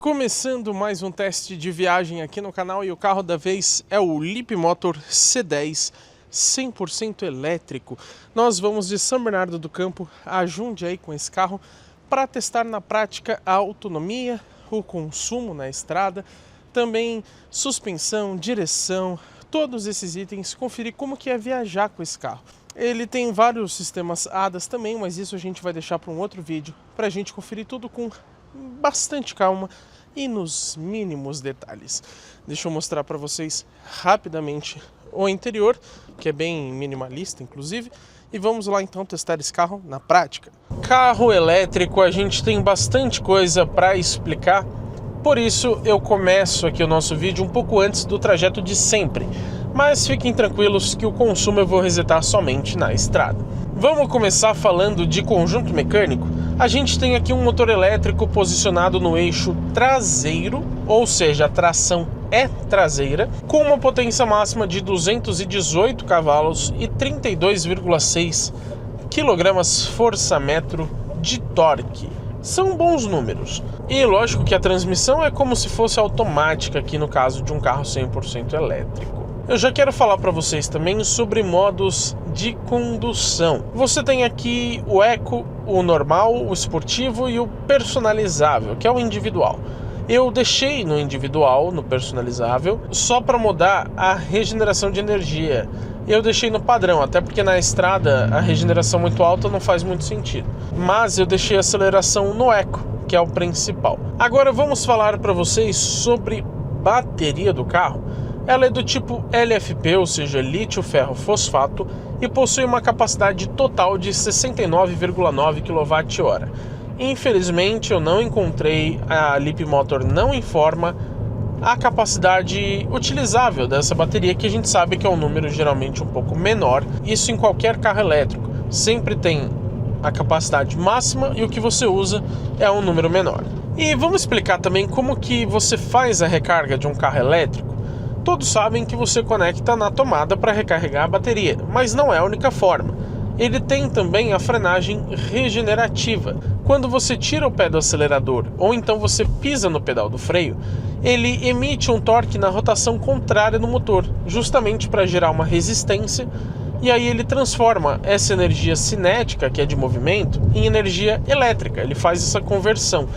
Começando mais um teste de viagem aqui no canal, e o carro da vez é o Leapmotor C10 100% elétrico. Nós vamos de São Bernardo do Campo a Jundiaí com esse carro para testar na prática a autonomia, o consumo na estrada, também suspensão, direção, todos esses itens, conferir como que é viajar com esse carro. Ele tem vários sistemas ADAS também, mas isso a gente vai deixar para um outro vídeo, para a gente conferir tudo com bastante calma e nos mínimos detalhes. Deixa eu mostrar para vocês rapidamente o interior, que é bem minimalista inclusive, e vamos lá então testar esse carro na prática. Carro elétrico, a gente tem bastante coisa para explicar, por isso eu começo aqui o nosso vídeo um pouco antes do trajeto de sempre, mas fiquem tranquilos que o consumo eu vou resetar somente na estrada. Vamos começar falando de conjunto mecânico. A gente tem aqui um motor elétrico posicionado no eixo traseiro, ou seja, a tração é traseira, com uma potência máxima de 218 cavalos e 32,6 kgfm de torque. São bons números. E lógico que a transmissão é como se fosse automática aqui no caso de um carro 100% elétrico. Eu já quero falar para vocês também sobre modos de condução. Você tem aqui o Eco, o normal, o esportivo e o personalizável, que é o individual. Eu deixei no individual, no personalizável, só para mudar a regeneração de energia. Eu deixei no padrão, até porque na estrada a regeneração muito alta não faz muito sentido. Mas eu deixei a aceleração no Eco, que é o principal. Agora vamos falar para vocês sobre bateria do carro. Ela é do tipo LFP, ou seja, lítio ferro fosfato, e possui uma capacidade total de 69,9 kWh. Infelizmente eu não encontrei, a Leapmotor não informa a capacidade utilizável dessa bateria, que a gente sabe que é um número geralmente um pouco menor. Isso em qualquer carro elétrico, sempre tem a capacidade máxima e o que você usa é um número menor. E vamos explicar também como que você faz a recarga de um carro elétrico. Todos sabem que você conecta na tomada para recarregar a bateria, mas não é a única forma. Ele tem também a frenagem regenerativa. Quando você tira o pé do acelerador ou então você pisa no pedal do freio, ele emite um torque na rotação contrária no motor, justamente para gerar uma resistência, e aí ele transforma essa energia cinética, que é de movimento, em energia elétrica. Ele faz essa conversão.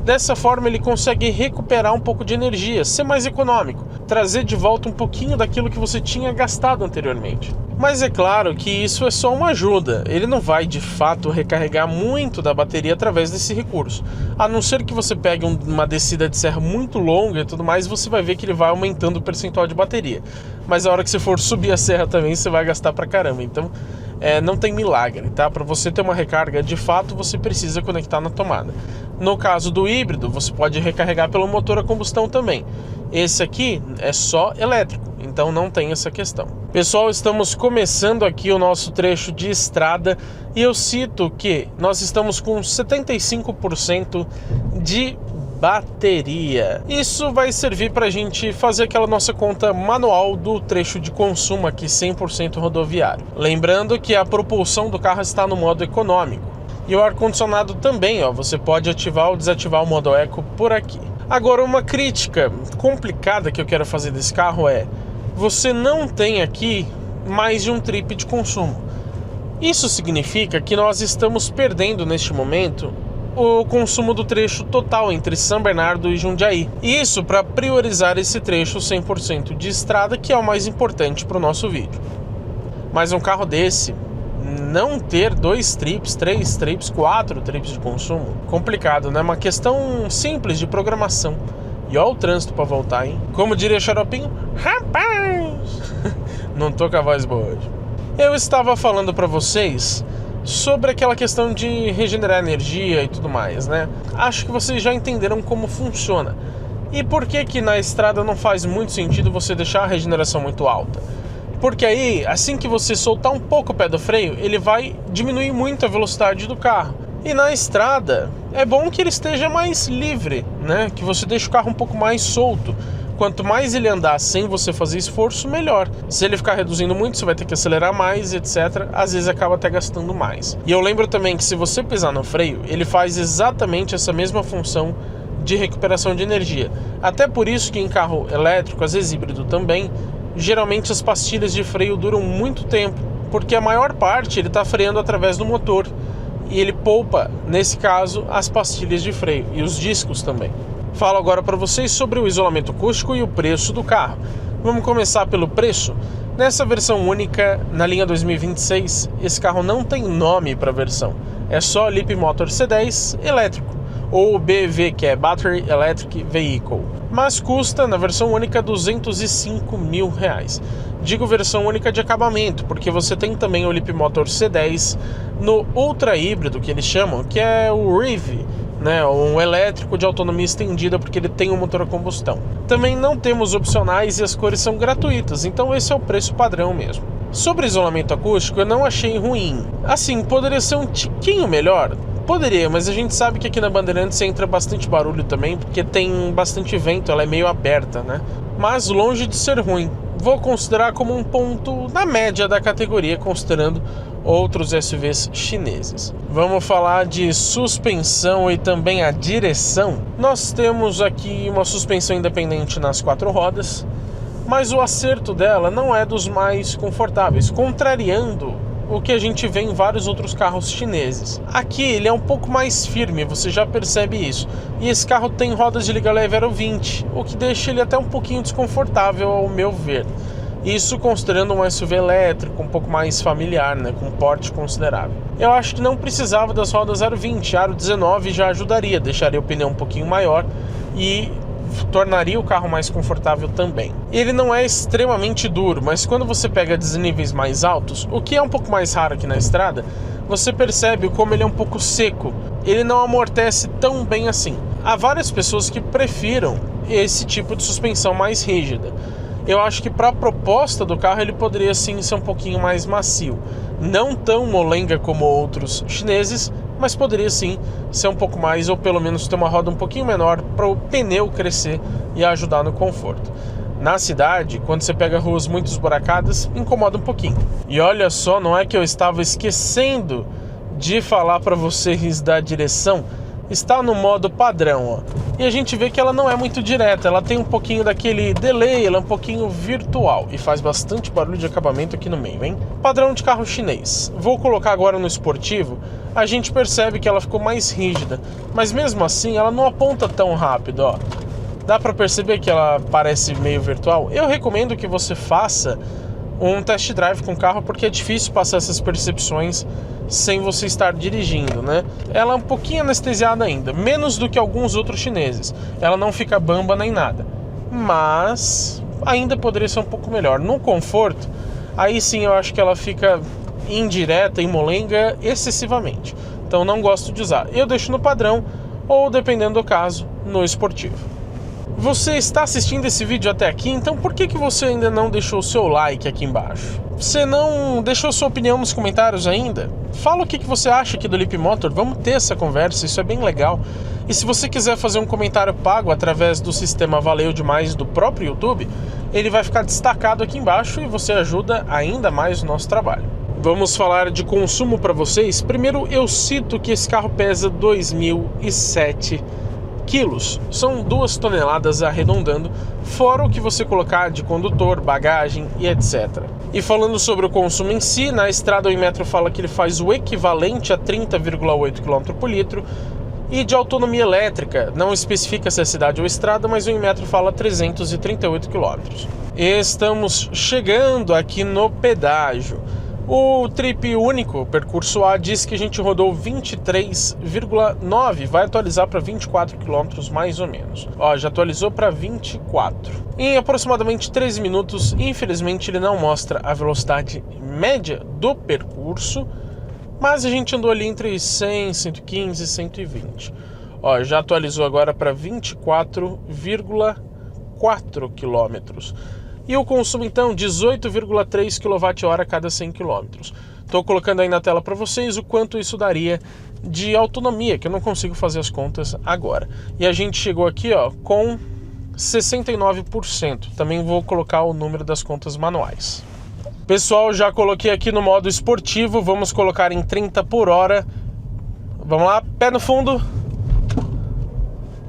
Dessa forma ele consegue recuperar um pouco de energia, ser mais econômico, trazer de volta um pouquinho daquilo que você tinha gastado anteriormente. Mas é claro que isso é só uma ajuda, ele não vai de fato recarregar muito da bateria através desse recurso. A não ser que você pegue uma descida de serra muito longa e tudo mais, você vai ver que ele vai aumentando o percentual de bateria. Mas a hora que você for subir a serra também, você vai gastar pra caramba, então não tem milagre, tá? Para você ter uma recarga de fato, você precisa conectar na tomada. No caso do híbrido, você pode recarregar pelo motor a combustão também. Esse aqui é só elétrico, então não tem essa questão. Pessoal, estamos começando aqui o nosso trecho de estrada e eu cito que nós estamos com 75% de bateria. Isso vai servir para a gente fazer aquela nossa conta manual do trecho de consumo aqui 100% rodoviário. Lembrando que a propulsão do carro está no modo econômico. E o ar-condicionado também, ó, você pode ativar ou desativar o modo eco por aqui. Agora, uma crítica complicada que eu quero fazer desse carro é: você não tem aqui mais de um trip de consumo. Isso significa que nós estamos perdendo neste momento o consumo do trecho total entre São Bernardo e Jundiaí. Isso para priorizar esse trecho 100% de estrada, que é o mais importante para o nosso vídeo. Mas um carro desse não ter 2 trips, 3 trips, 4 trips de consumo, complicado, né? Uma questão simples de programação. E ó o trânsito para voltar, hein? Como diria Xaropinho, rapaz! Não tô com a voz boa hoje. Eu estava falando para vocês sobre aquela questão de regenerar energia e tudo mais, né? Acho que vocês já entenderam como funciona. E por que que na estrada não faz muito sentido você deixar a regeneração muito alta? Porque aí, assim que você soltar um pouco o pé do freio, ele vai diminuir muito a velocidade do carro. E na estrada, é bom que ele esteja mais livre, né? Que você deixe o carro um pouco mais solto. Quanto mais ele andar sem você fazer esforço, melhor. Se ele ficar reduzindo muito, você vai ter que acelerar mais, etc. Às vezes acaba até gastando mais. E eu lembro também que se você pisar no freio, ele faz exatamente essa mesma função de recuperação de energia. Até por isso que em carro elétrico, às vezes híbrido também, geralmente as pastilhas de freio duram muito tempo, porque a maior parte ele está freando através do motor e ele poupa, nesse caso, as pastilhas de freio e os discos também. Falo agora para vocês sobre o isolamento acústico e o preço do carro. Vamos começar pelo preço. Nessa versão única, na linha 2026, esse carro não tem nome para a versão. É só Leapmotor C10 elétrico, ou BEV, que é Battery Electric Vehicle. Mas custa, na versão única, R$205 mil. Digo versão única de acabamento, porque você tem também o Leapmotor C10 no Ultra Híbrido, que eles chamam, que é o REV, né, um elétrico de autonomia estendida, porque ele tem um motor a combustão. Também não temos opcionais e as cores são gratuitas, então esse é o preço padrão mesmo. Sobre isolamento acústico, eu não achei ruim. Assim, poderia ser um tiquinho melhor? Poderia, mas a gente sabe que aqui na Bandeirantes entra bastante barulho também, porque tem bastante vento, ela é meio aberta, né? Mas longe de ser ruim. Vou considerar como um ponto na média da categoria, considerando outros SUVs chineses. Vamos falar de suspensão e também a direção. Nós temos aqui uma suspensão independente nas 4 rodas, mas o acerto dela não é dos mais confortáveis, contrariando o que a gente vê em vários outros carros chineses. Aqui ele é um pouco mais firme, você já percebe isso. E esse carro tem rodas de liga leve Aero 20, o que deixa ele até um pouquinho desconfortável ao meu ver. Isso considerando um SUV elétrico, um pouco mais familiar, né, com um porte considerável. Eu acho que não precisava das rodas Aro 20, Aro 19 já ajudaria, deixaria o pneu um pouquinho maior e tornaria o carro mais confortável também. Ele não é extremamente duro, mas quando você pega desníveis mais altos, o que é um pouco mais raro aqui na estrada, você percebe como ele é um pouco seco. Ele não amortece tão bem assim. Há várias pessoas que prefiram esse tipo de suspensão mais rígida. Eu acho que para a proposta do carro ele poderia sim ser um pouquinho mais macio. Não tão molenga como outros chineses, mas poderia sim ser um pouco mais, ou pelo menos ter uma roda um pouquinho menor para o pneu crescer e ajudar no conforto. Na cidade, quando você pega ruas muito esburacadas, incomoda um pouquinho. E olha só, não é que eu estava esquecendo de falar para vocês da direção, está no modo padrão, ó. E a gente vê que ela não é muito direta, ela tem um pouquinho daquele delay, ela é um pouquinho virtual e faz bastante barulho de acabamento aqui no meio, hein? Padrão de carro chinês. Vou colocar agora no esportivo, a gente percebe que ela ficou mais rígida, mas mesmo assim ela não aponta tão rápido, ó. Dá pra perceber que ela parece meio virtual? Eu recomendo que você faça um test drive com o carro, porque é difícil passar essas percepções sem você estar dirigindo, né? Ela é um pouquinho anestesiada ainda, menos do que alguns outros chineses. Ela não fica bamba nem nada, mas ainda poderia ser um pouco melhor. No conforto, aí sim eu acho que ela fica indireta e molenga excessivamente. Então não gosto de usar. Eu deixo no padrão ou, dependendo do caso, no esportivo. Você está assistindo esse vídeo até aqui, então por que você ainda não deixou o seu like aqui embaixo? Você não deixou sua opinião nos comentários ainda? Fala o que você acha aqui do Leapmotor, vamos ter essa conversa, isso é bem legal. E se você quiser fazer um comentário pago através do sistema Valeu Demais do próprio YouTube, ele vai ficar destacado aqui embaixo e você ajuda ainda mais o nosso trabalho. Vamos falar de consumo para vocês. Primeiro eu cito que esse carro pesa 2.007 quilos, são 2 toneladas arredondando, fora o que você colocar de condutor, bagagem e etc. E falando sobre o consumo em si, na estrada o Inmetro fala que ele faz o equivalente a 30,8 km por litro, e de autonomia elétrica, não especifica se é cidade ou estrada, mas o Inmetro fala 338 km. Estamos chegando aqui no pedágio. O Trip Único, percurso A, diz que a gente rodou 23,9, vai atualizar para 24 km mais ou menos. Ó, já atualizou para 24. Em aproximadamente 13 minutos, infelizmente ele não mostra a velocidade média do percurso, mas a gente andou ali entre 100, 115 e 120. Ó, já atualizou agora para 24,4 km. E o consumo então, 18,3 kWh a cada 100 km. Estou colocando aí na tela para vocês o quanto isso daria de autonomia, que eu não consigo fazer as contas agora. E a gente chegou aqui, ó, com 69%. Também vou colocar o número das contas manuais. Pessoal, já coloquei aqui no modo esportivo, vamos colocar em 30 por hora. Vamos lá, pé no fundo.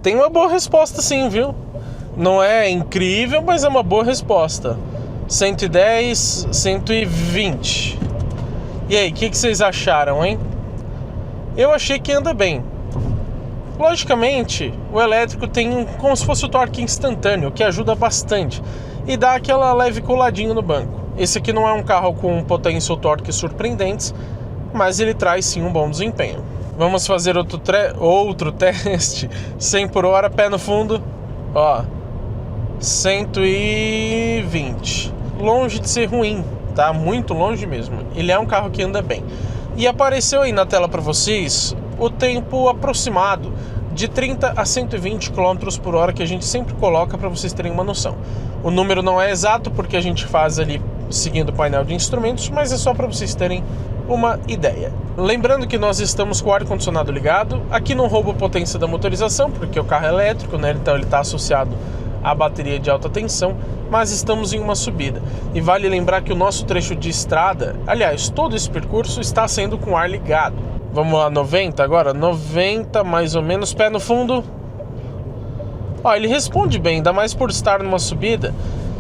tem uma boa resposta sim, viu? Não é incrível, mas é uma boa resposta. 110, 120. E aí, o que vocês acharam, hein? Eu achei que anda bem. Logicamente, o elétrico tem como se fosse o torque instantâneo, que ajuda bastante e dá aquela leve coladinha no banco. Esse aqui não é um carro com potência ou torque surpreendentes, mas ele traz sim um bom desempenho. Vamos fazer outro teste. 100 por hora, pé no fundo. Ó, 120. Longe de ser ruim, tá? Muito longe mesmo. Ele é um carro que anda bem. E apareceu aí na tela para vocês o tempo aproximado de 30 a 120 km por hora que a gente sempre coloca para vocês terem uma noção. O número não é exato porque a gente faz ali seguindo o painel de instrumentos, mas é só para vocês terem uma ideia. Lembrando que nós estamos com o ar-condicionado ligado, aqui não rouba a potência da motorização, porque o carro é elétrico, né? Então ele está associado à bateria de alta tensão, mas estamos em uma subida. E vale lembrar que o nosso trecho de estrada, aliás, todo esse percurso está sendo com o ar ligado. Vamos lá, 90 agora? 90 mais ou menos, pé no fundo. Ó, ele responde bem, ainda mais por estar numa subida.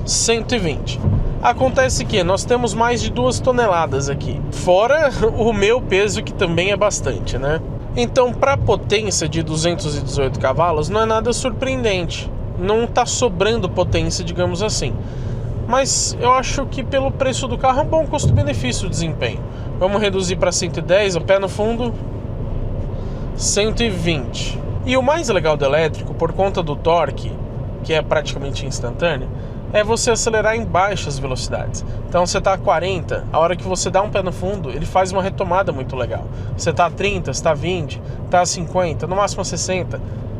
120. Acontece que nós temos mais de 2 toneladas aqui, fora o meu peso, que também é bastante, né? Então, para potência de 218 cavalos, não é nada surpreendente. Não está sobrando potência, digamos assim. Mas eu acho que pelo preço do carro é um bom custo-benefício o desempenho. Vamos reduzir para 110, o pé no fundo. 120. E o mais legal do elétrico, por conta do torque, que é praticamente instantâneo, é você acelerar em baixas velocidades. Então você está a 40, a hora que você dá um pé no fundo, ele faz uma retomada muito legal. Você está a 30, você está a 20, está a 50, no máximo a 60.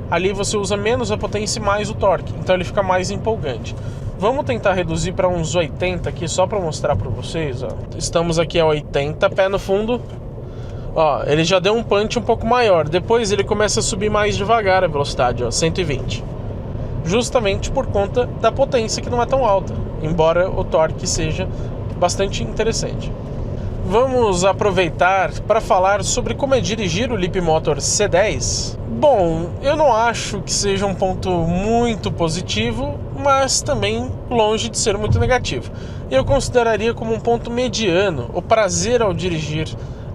Ali você usa menos a potência e mais o torque, então ele fica mais empolgante. Vamos tentar reduzir para uns 80 aqui, só para mostrar para vocês. Ó. Estamos aqui a 80, pé no fundo. Ó, ele já deu um punch um pouco maior. Depois ele começa a subir mais devagar a velocidade, ó, 120. Justamente por conta da potência que não é tão alta, embora o torque seja bastante interessante. Vamos aproveitar para falar sobre como é dirigir o Leapmotor C10. Bom, eu não acho que seja um ponto muito positivo, mas também longe de ser muito negativo. Eu consideraria como um ponto mediano o prazer ao dirigir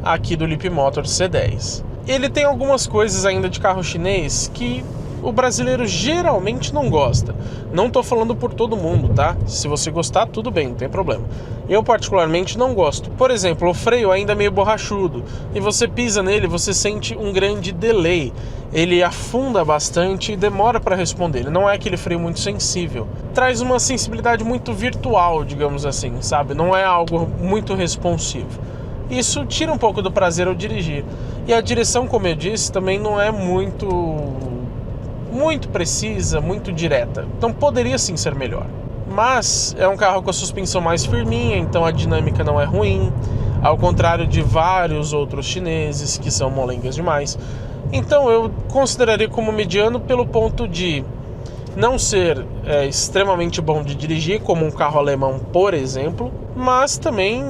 aqui do Leapmotor C10. Ele tem algumas coisas ainda de carro chinês que o brasileiro geralmente não gosta. Não estou falando por todo mundo, tá? Se você gostar, tudo bem, não tem problema. Eu particularmente não gosto. Por exemplo, o freio ainda é meio borrachudo e você pisa nele, você sente um grande delay. Ele afunda bastante e demora para responder. Ele não é aquele freio muito sensível. Traz uma sensibilidade muito virtual, digamos assim, sabe? Não é algo muito responsivo. Isso tira um pouco do prazer ao dirigir. E a direção, como eu disse, também não é muito precisa, muito direta. Então poderia sim ser melhor. Mas é um carro com a suspensão mais firminha, então a dinâmica não é ruim, ao contrário de vários outros chineses que são molengas demais. Então eu consideraria como mediano pelo ponto de não ser extremamente bom de dirigir, como um carro alemão, por exemplo, mas também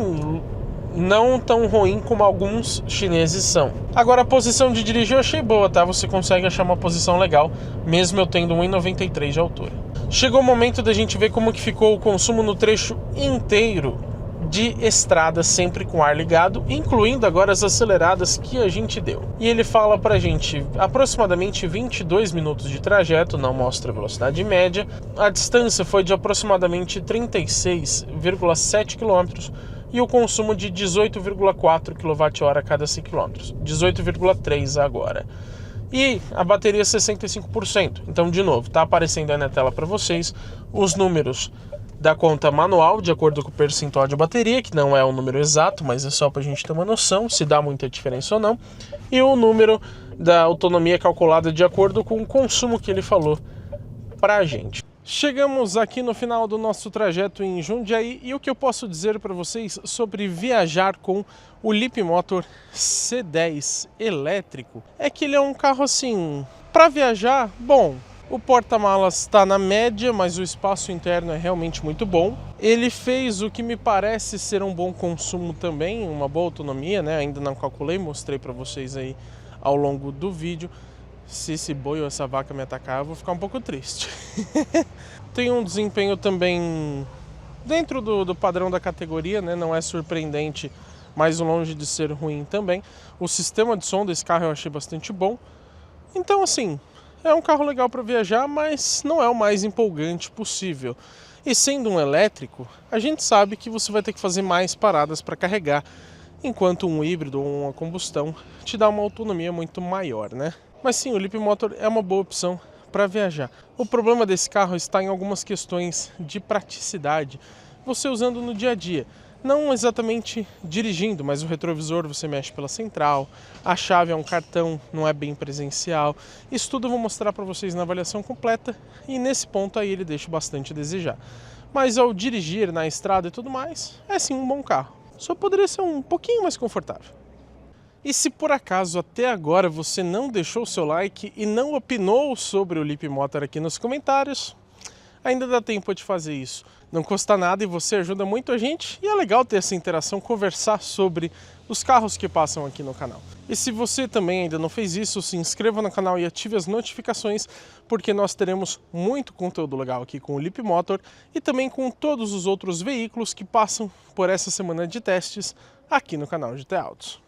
não tão ruim como alguns chineses são. Agora, a posição de dirigir eu achei boa, tá? Você consegue achar uma posição legal, mesmo eu tendo 1,93 de altura. Chegou o momento da gente ver como que ficou o consumo no trecho inteiro de estrada, sempre com ar ligado, incluindo agora as aceleradas que a gente deu. E ele fala pra gente aproximadamente 22 minutos de trajeto, não mostra a velocidade média. A distância foi de aproximadamente 36,7 km, e o consumo de 18,4 kWh a cada 100 km, 18,3 agora. E a bateria 65%. Então, de novo, está aparecendo aí na tela para vocês os números da conta manual, de acordo com o percentual de bateria, que não é um número exato, mas é só para a gente ter uma noção se dá muita diferença ou não, e o número da autonomia calculada de acordo com o consumo que ele falou para a gente. Chegamos aqui no final do nosso trajeto em Jundiaí e o que eu posso dizer para vocês sobre viajar com o Leapmotor C10 elétrico é que ele é um carro assim, para viajar, bom, o porta-malas está na média, mas o espaço interno é realmente muito bom. Ele fez o que me parece ser um bom consumo também, uma boa autonomia, né? Ainda não calculei, mostrei para vocês aí ao longo do vídeo. se esse boi ou essa vaca me atacar, eu vou ficar um pouco triste. Tem um desempenho também dentro do padrão da categoria, né? Não é surpreendente, mas longe de ser ruim também. O sistema de som desse carro eu achei bastante bom. Então, assim, é um carro legal para viajar, mas não é o mais empolgante possível. E sendo um elétrico, a gente sabe que você vai ter que fazer mais paradas para carregar, enquanto um híbrido ou uma combustão te dá uma autonomia muito maior, né? Mas sim, o Leapmotor é uma boa opção para viajar. O problema desse carro está em algumas questões de praticidade, você usando no dia a dia. Não exatamente dirigindo, mas o retrovisor você mexe pela central, a chave é um cartão, não é bem presencial. Isso tudo eu vou mostrar para vocês na avaliação completa e nesse ponto aí ele deixa bastante a desejar. Mas ao dirigir na estrada e tudo mais, é sim um bom carro. Só poderia ser um pouquinho mais confortável. E se por acaso até agora você não deixou o seu like e não opinou sobre o Leapmotor aqui nos comentários, ainda dá tempo de fazer isso. Não custa nada e você ajuda muito a gente. E é legal ter essa interação, conversar sobre os carros que passam aqui no canal. E se você também ainda não fez isso, se inscreva no canal e ative as notificações, porque nós teremos muito conteúdo legal aqui com o Leapmotor e também com todos os outros veículos que passam por essa semana de testes aqui no canal GT Autos.